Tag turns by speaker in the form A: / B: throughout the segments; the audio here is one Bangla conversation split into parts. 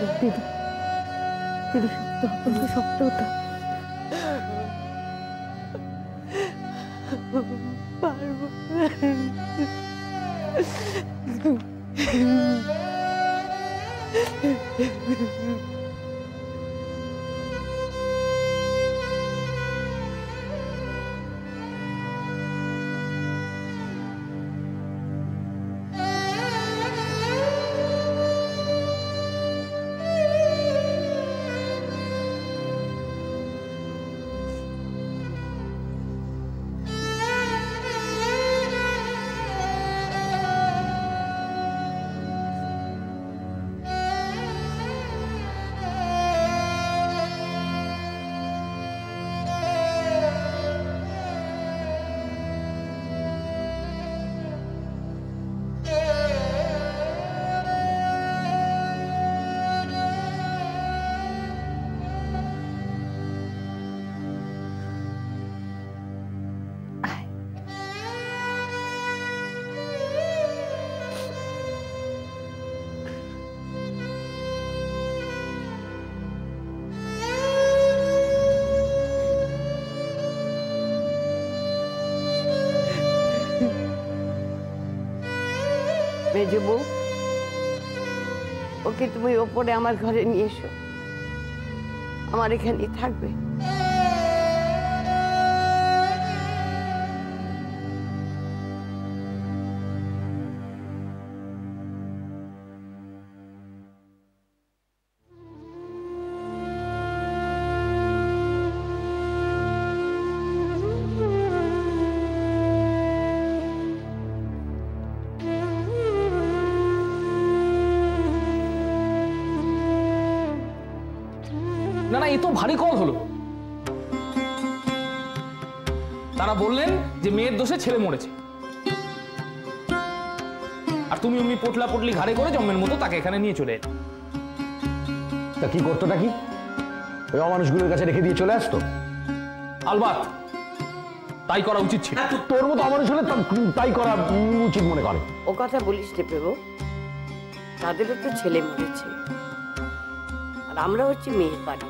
A: দিদি দিদি শক্ত হতে
B: পারবো। মেজো বউ, ওকে তুমি ওপরে আমার ঘরে নিয়ে এসো, আমার এখানেই থাকবে।
C: না না, এ তো ভারী কল হলো। তারা বললেন যে মেয়ের দোষে ছেলে মরেছে, আর তুমি অমনি পোটলা পটলি ঘাড়ে করে জন্মের মতো তাকে এখানে নিয়ে চলে এলে।
D: তা কি করতো নাকি? ওই অমানুষগুলোর কাছে রেখে দিয়ে চলে আসতো?
C: আলবাত তাই করা উচিত ছিল।
D: তোর মতো অমানুষ হলে তাই করা উচিত মনে করে।
B: ও কথা বলিস রে পেবো, তাদেরও তো ছেলে মরেছে, আর আমরা হচ্ছে মেয়ের বাড়ি,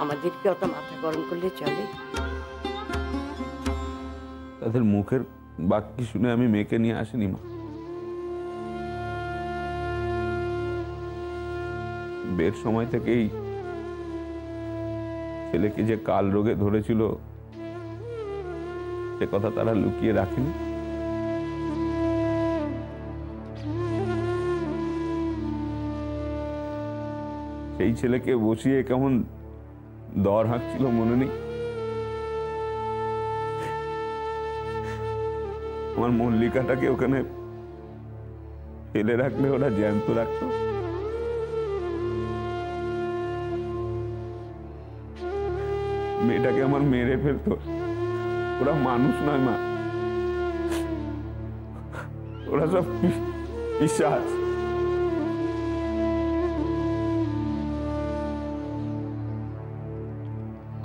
B: আমাদেরকে অত মাথা গরম করলে চলে?
E: তাদের মুখের বাক্য শুনে আমি মেয়েকে নিয়ে আসিনি মা। বের সময় থেকেই ছেলেকে যে কাল রোগে ধরেছিল সে কথা তারা লুকিয়ে রাখেনি। সেই ছেলেকে বসিয়ে কেমন দর হাঁকছিল মনে নেই? আমার মল্লিকাটাকে ওখানে ফেলে রাখলে ওরা জ্যান্ত রাখতো। মেয়েটাকে আমার মেরে ফেলতো। ওরা মানুষ নয় মা, ওরা সব পিশাচ।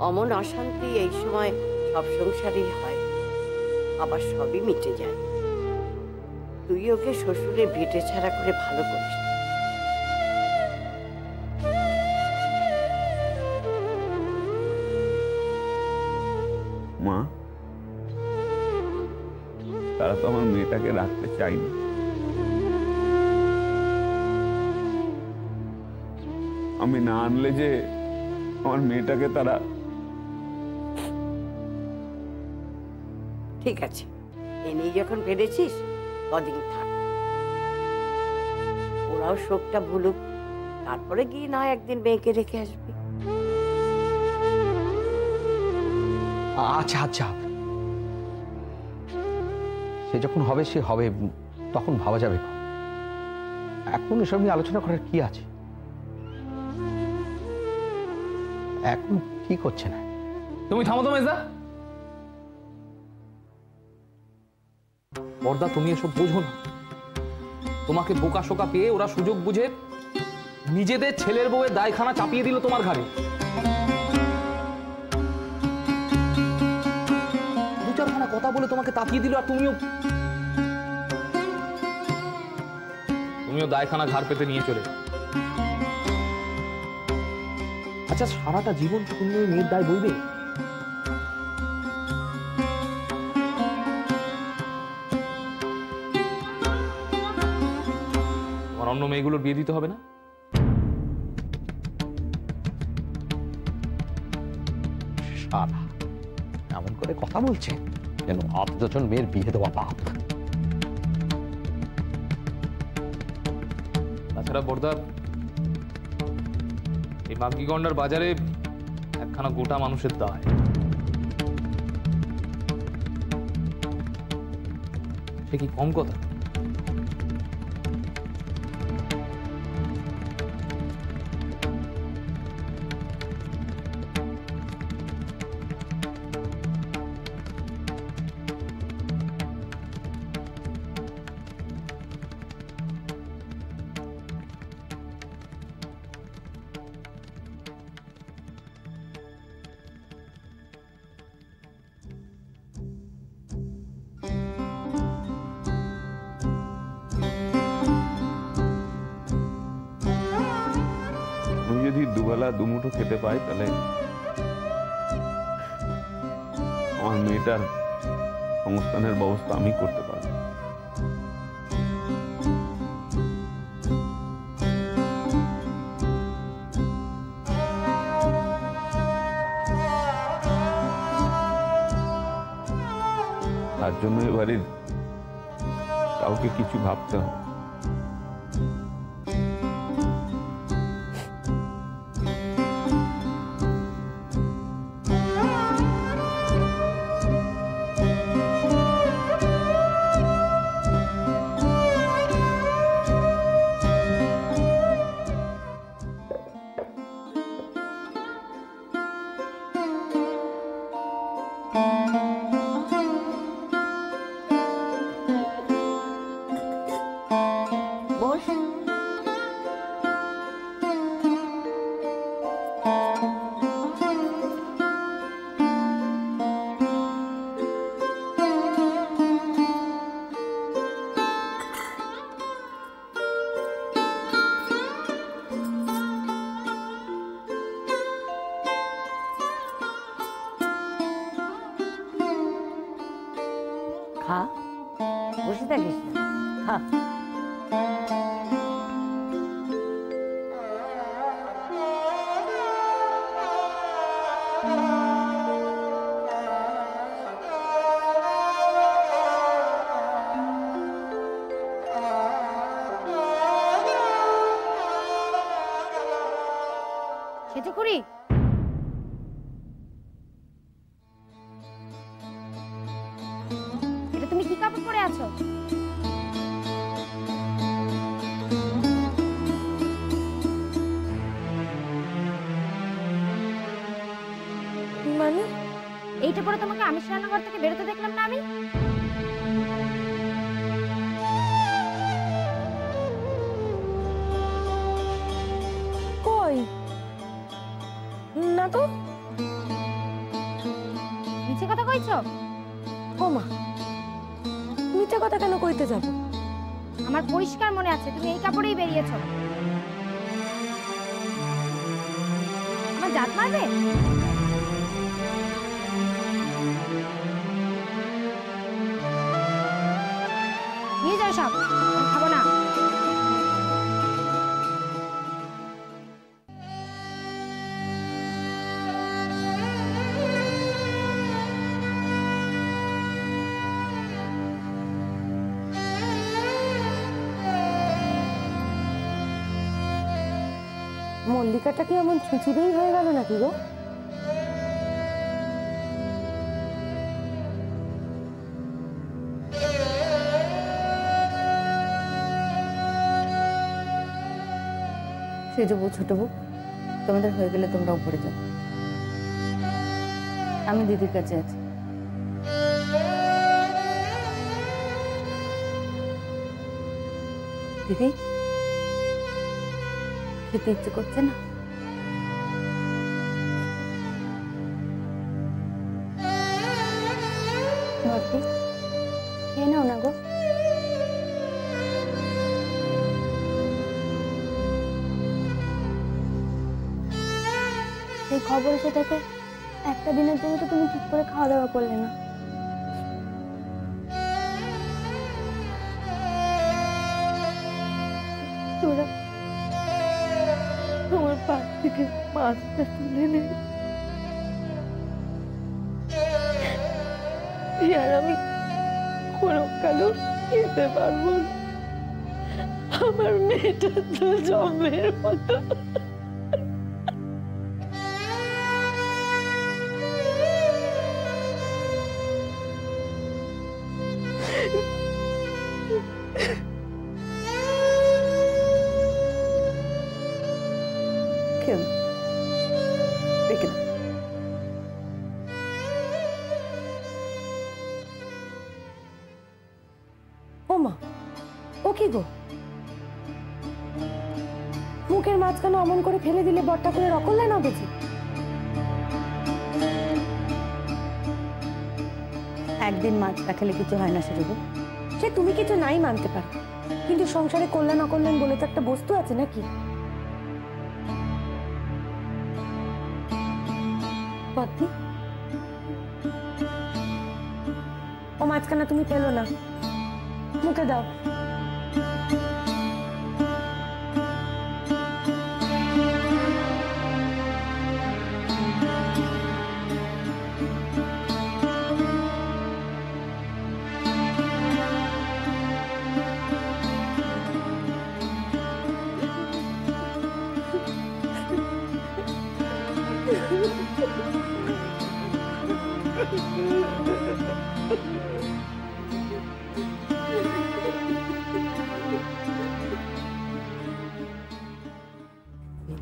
B: অমন অশান্তি এই সময় সব সংসারেই হয়, আবার সবই মিটে যায়। তুই ওকে শ্বশুরে ভিটে ছাড়া করে ভালো করিস।
E: মা, তারা তো আমার মেয়েটাকে রাখতে চাইনি। আমি না আনলে যে আমার মেয়েটাকে তারা।
B: ঠিক আছে, এনেই যখন পেরেছিস কদিন থাক, ওরাও শোকটা ভুলুক, তারপরে গিয়ে না একদিন মেয়েকে রেখে আসবি।
D: আচ্ছা আচ্ছা, সে যখন হবে সে হবে, তখন ভাবা যাবে। এখন এসব নিয়ে আলোচনা করার কি আছে? এখন ঠিক হচ্ছে না।
C: তুমি থামো তো মেজদা। বর্দা, তুমি এসব বোঝো না। তোমাকে বোকা শোকা পেয়ে ওরা সুযোগ বুঝে নিজেদের ছেলের বউয়ের দায়খানা চাপিয়ে দিল তোমার ঘাড়ে। দু চারখানা কথা বলে তোমাকে তাকিয়ে দিল, আর তুমিও দায়খানা ঘাড় পেতে নিয়ে চলে। আচ্ছা সারাটা জীবন তো তুমি ওই মেয়ের দায় বইবে? তোমার অন্য মেয়েগুলোর বিয়ে দিতে হবে না?
D: সারা এমন করে কথা বলছে যেন 8 মেয়ের বিয়ে দেওয়া পাপ।
C: তাছাড়া বর্দা, এই মাগিগন্ডার বাজারে একখানা গোটা মানুষের দায়। সে কি কম কথা?
E: আমি যদি দুবেলা দুমুঠো খেতে পাই তাহলে আমার মেয়েটার সংস্থানের ব্যবস্থা আমি করতে পারবো। তার জন্য এবারে কাউকে কিছু ভাবতে হবে।
B: বস। খা, বসে থাকিস না, খা।
A: খেতে করি এটা তুমি কি কাপড় পরে আছো? মানে এইটা পরে তোমাকে আমি রান্নাঘর থেকে বেরোতে দেখলাম না আমি? কই না তো, মিছে কথা কইছো? ও মা, মিথ্যা কথা কেন কইতে যাব? আমার পরিষ্কার মনে আছে তুমি এই কাপড়েই বেরিয়েছো। আমার জাত মারবে? নিয়ে যাও সব, খাবো না। মল্লিকাটা কি এমন ছুচিরেই হয়ে গেল নাকি গো?
F: সে যাবো ছোট বউ, তোমাদের হয়ে গেলে তোমরা উপরে যাও, আমি দিদির কাছে আছি। দিদি খেতে ইচ্ছে করছে না? খেয়ে নাও না গো।
A: এই খবর এসে থেকে একটা দিনের জন্য তো তুমি ঠিক করে খাওয়া দাওয়া করলে না। তোরা তোমার পাশ থেকে মাছটা তুলে নে, আর আমি কোনো কালো খেতে পারবো না। আমার মেয়েটা তো জমের মতো।
F: কেউ রেখে দাও।
A: ও মা, ও কি গো, মুখের মাঝখানে অমন করে ফেলে দিলে বট্টা করে রকল্লাই না বুঝি?
F: একদিন মাছ না খেলে কিছু হয় না সেটুকু।
A: সে তুমি কিছু নাই মানতে পারো, কিন্তু সংসারে কল্যাণ অকল্যাণ বলে তো একটা বস্তু আছে নাকি? পদ্মি, ও মাঝখানে তুমি পেলো না, মুখে দাও।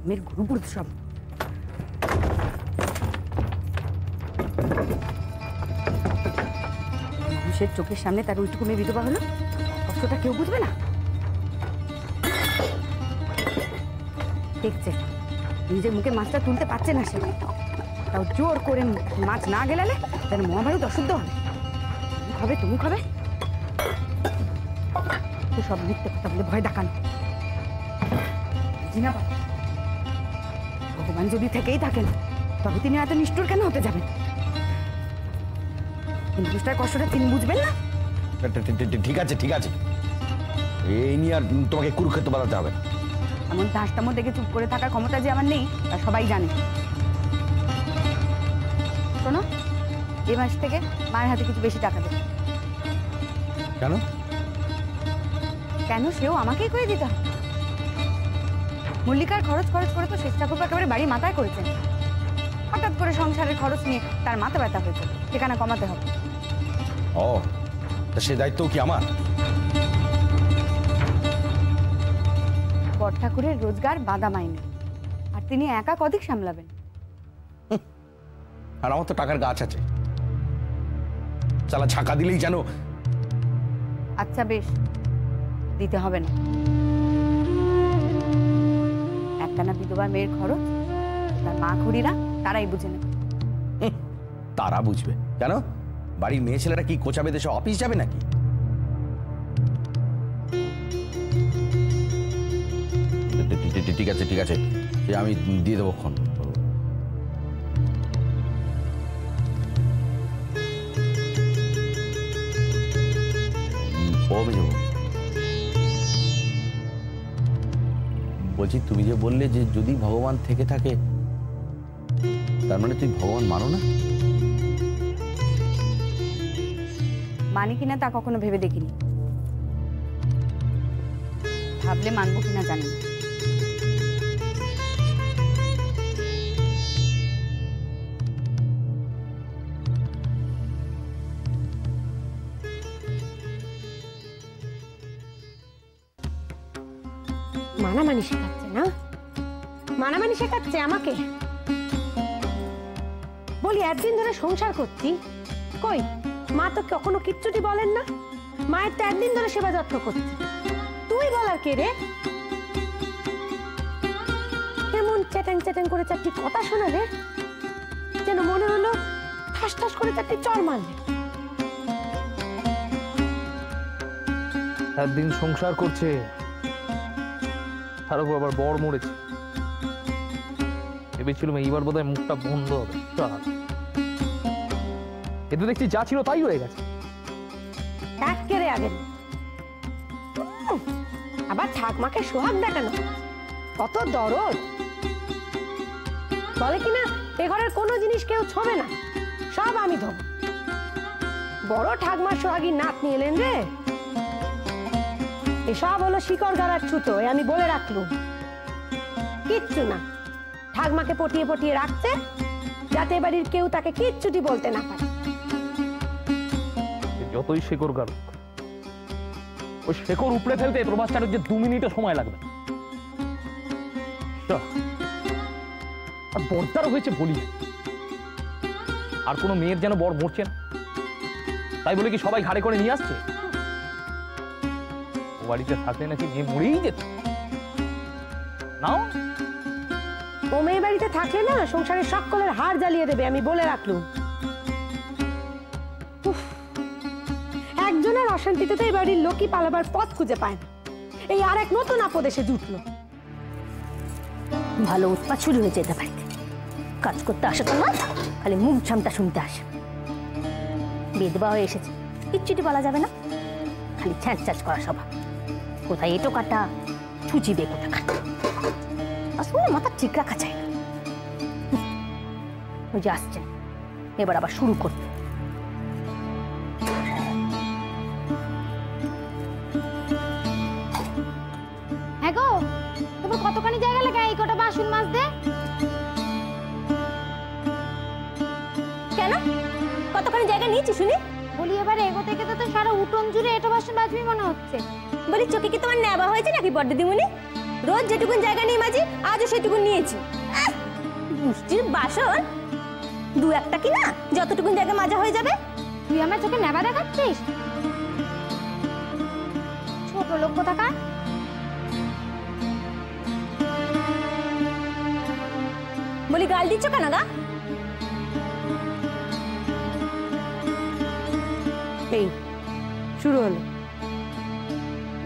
F: মেয়ের গুরুপুর সব। মানুষের চোখের সামনে তার ওইটুকু মেয়ে বিধবা হলো, কষ্টটা কেউ বুঝবে না। দেখছে নিজের মুখে মাছটা তুলতে পারছে না সে, তাও জোর করে মাছ না গেলালে যেন মহাভারত অশুদ্ধ হবে। তুমি খাবে, তুমি খাবে, তো সব মিথ্যে কথা বলে ভয় দেখানো। জিনা ভগবান যদি থেকেই থাকেন তবে তিনি এত নিষ্ঠুর কেন হতে যাবেন? হিন্দুষ্টার কষ্টটা তিনি বুঝবেন না?
G: ঠিক আছে ঠিক আছে, এই নিয়ে আর তোমাকে কুরুক্ষেত্র বাঁধাতে হবে।
F: এমন ধাসটামো দেখে চুপ করে থাকার ক্ষমতা যে আমার নেই তা সবাই জানে। শোনো, এই মাস থেকে মায়ের হাতে কিছু বেশি টাকা দেবে।
G: কেন?
F: কেন সেও আমাকেই করে দিতে হবে। মল্লিকার খরচ খরচ করে তো শেষ ঠাকুর একেবারে বাড়ি মাথায় করেছেন। হঠাৎ করে সংসারের খরচ নিয়ে তার মাথা ব্যথা হয়েছে, সেখানে কমাতে হবে।
G: ও, তা সে দায়িত্ব কি আমার?
F: বড় ঠাকুরের রোজগার বাধা মাইনে, আর তিনি একা কদিক সামলাবেন?
G: আর আমার তো টাকার গাছ আছে, চালা ছাকা দিলেই জানো।
F: আচ্ছা বেশ, দিতে হবে না। একটানা বিধবা মেয়ের খরচ তার মা খুড়িরা তারাই বুঝে নেবে।
G: তারা বুঝবে কেন? বাড়ির মেয়ে ছেলেরা কি কোচা বেঁধে সব অফিস যাবে নাকি? ঠিক আছে ঠিক আছে, সে আমি দিয়ে দেবো ক্ষণ। বলছি, তুমি যে বললে যে যদি ভগবান থেকে থাকে, তার মানে তুই ভগবান মানো না?
F: মানে কিনা তা কখনো ভেবে দেখিনি, ভাবলে মানবো কিনা জানি না।
A: মানামানি শেখাচ্ছে না, মানামানি শেখাচ্ছে আমাকে। বলি একদিন ধরে সংসার করছি, কই মা তো কখনো কিচ্ছুটি বলেন না। মায়ের তো একদিন ধরে সেবা যত্ন করছি, তুই বলার কে রে? কেমন চ্যাটাং চ্যাটাং করে চারটি কথা শোনালে, যেন মনে হলো ঠাস ঠাস করে চারটি চড় মারলে।
C: একদিন সংসার করছে, তার উপর আবার বর মরেছে, এ ভেবেছিলাম এইবার বোধহয় মুখটা বন্ধ হবে। এতে দেখছি যা ছিল তাই হয়ে গেছে।
A: কেড়ে আগে আবার ঠাকমাকে সোহাগ দেখানো, কত দরদ। বলে কিনা এ ঘরের কোনো জিনিস কেউ ছোবে না, সব আমি ধোব। বড় ঠাকমার সোহাগী নাতনি এলেন রে, এসব হলো শিকড় গাড়ার ছুতো, এ আমি বলে রাখলুম। কিচ্ছু না, ঠাকমাকে পটিয়ে পটিয়ে রাখছে যাতে বাড়ির কেউ তাকে কিচ্ছুটি বলতে না পারে।
C: যতই শেকড় গাড়ুক, ওই শেকড় উপড়ে ফেলতে প্রভাস চ্যাটার্জির 2 মিনিটও সময় লাগবে। আর বর্দারও হয়েছে বলি, আর কোনো মেয়ের যেন বর মরছে না, তাই বলে কি সবাই ঘাড়ে করে নিয়ে আসছে? ও বাড়িতে থাকলে নাকি মেয়ে মরেই যেত। নাও,
A: ও মেয়ে বাড়িতে থাকলে না সংসারের সকলের হাড় জ্বালিয়ে দেবে, আমি বলে রাখলুম। একজনের অশান্তিতে তো এই বাড়ির লোকই পালাবার পথ খুঁজে পায় না, এই আর এক নতুন আপদ এসে জুটলো।
H: ভালো উৎপাত শুরু হয়েছে এটা বাড়িতে। কাজ করতে আসে তো না, খালি মুখ ঝামটা শুনতে আসে। বিধবা হয়ে এসেছে, কিচ্ছুটি বলা যাবে না, খালি ছ্যাঁচ ছ্যাঁচ করা স্বভাব। কোথায় এটো কাটা, ছুচিবে কোথা কাটা, আসলে মাথা ঠিক রাখা চাই না। ওই যে আসছেন, এবার আবার শুরু করবে।
A: হ্যাঁ গো, তোমার কতখানি জায়গা লাগে এই কটা বাসন মাজতে?
H: কেন, কতখানি জায়গা নিয়েছি শুনি?
A: বলি এবার এগো থেকে তো সারা উঠোন জুড়ে এটো বাসন মাজবি মনে হচ্ছে।
H: বলি চোখে কি তোমার নেবা হয়েছে নাকি বড় দিদিমণি? রোজ যেটুকুন জায়গা নিয়ে মাঝি, আজও সেটুকুন নিয়েছি। পুষ্টির বাসন 2-1টা কি না, যতটুকুন জায়গা মাজা হয়ে যাবে।
A: তুই আমার চোখে নেবা দেখাচ্ছিস? ছোট লোক কোথাকার।
H: বলি গাল দিচ্ছ কেন গা?
A: এই শুরু হলো,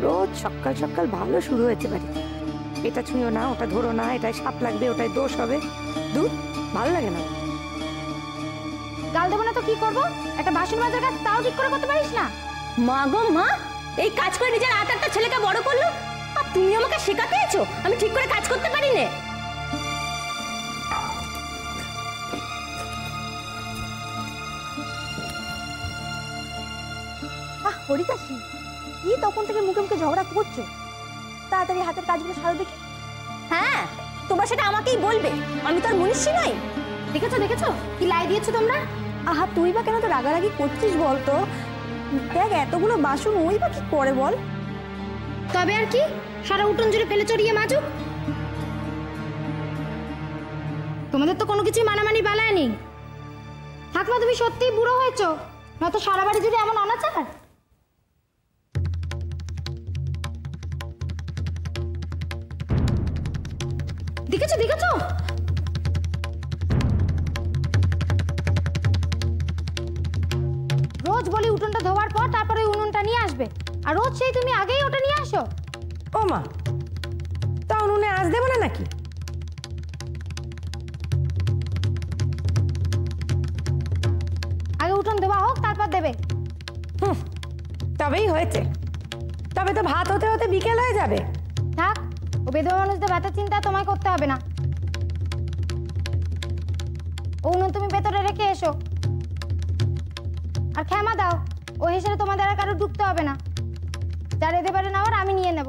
A: রোজ সকাল সকাল ভালো শুরু হয়েছে বাড়িতে। এটা ছুঁয়ো না, ওটা ধরো না, এটাই সাপ লাগবে, ওটাই দোষ হবে। দূর, ভালো লাগে না। গাল দেবো না তো কি করবো? একটা বাসন মাজার কাজ তাও ঠিক করে করতে পারিস না?
H: মা গো মা, এই কাজ করে নিজের 8-8টা ছেলেকে বড় করলো, আর তুমি আমাকে শেখাতে এসো আমি ঠিক করে কাজ করতে পারি না।
F: হরিদাসী, কি তখন থেকে মুখে মুখে ঝগড়া করছো? তাড়াতাড়ি হাতের কাজগুলো সারো দেখি।
H: হ্যাঁ, তোমরা সেটা আমাকেই বলবে, আমি তো আর মনীষী নই।
A: দেখেছো দেখেছো কি লাই দিয়েছো তোমরা?
F: আহা, তুই বা কেন তো রাগারাগি করছিস বলতো? দেখ এতগুলো বাসন ওই বা কি করে বল?
A: তবে আর কি, সারা উঠোন জুড়ে ফেলে চড়িয়ে মাজুক। তোমাদের তো কোনো কিছুই মানামানি বেলায় নেই। ঠাকুমা তুমি সত্যিই বুড়ো হয়েছো, নয়তো সারা বাড়ি জুড়ে এমন অনাচার। দেখেছো দেখেছো, রোজ বলি উঠোনটা ধোয়ার পর তারপরে উনুনটা নিয়ে আসবে, আর রোজ সেই তুমি আগেই ওটা নিয়ে আসো।
F: ও মা, তা উনুনে আঁচ দেবো না নাকি?
A: আগে উঠোন ধোয়া হোক তারপর দেবে।
F: তবেই হয়েছে, তবে তো ভাত হতে হতে বিকেল হয়ে যাবে।
A: থাক, ও বিধবা মানুষদের ভাতের চিন্তা তোমায় করতে হবে না। উনুন তুমি ভেতরে রেখে এসো, আর ক্ষমা দাও, ও হিসেবে তোমাদের আর কারো ঢুকতে হবে না। যার এতে পারে নেওয়ার আমি নিয়ে নেব।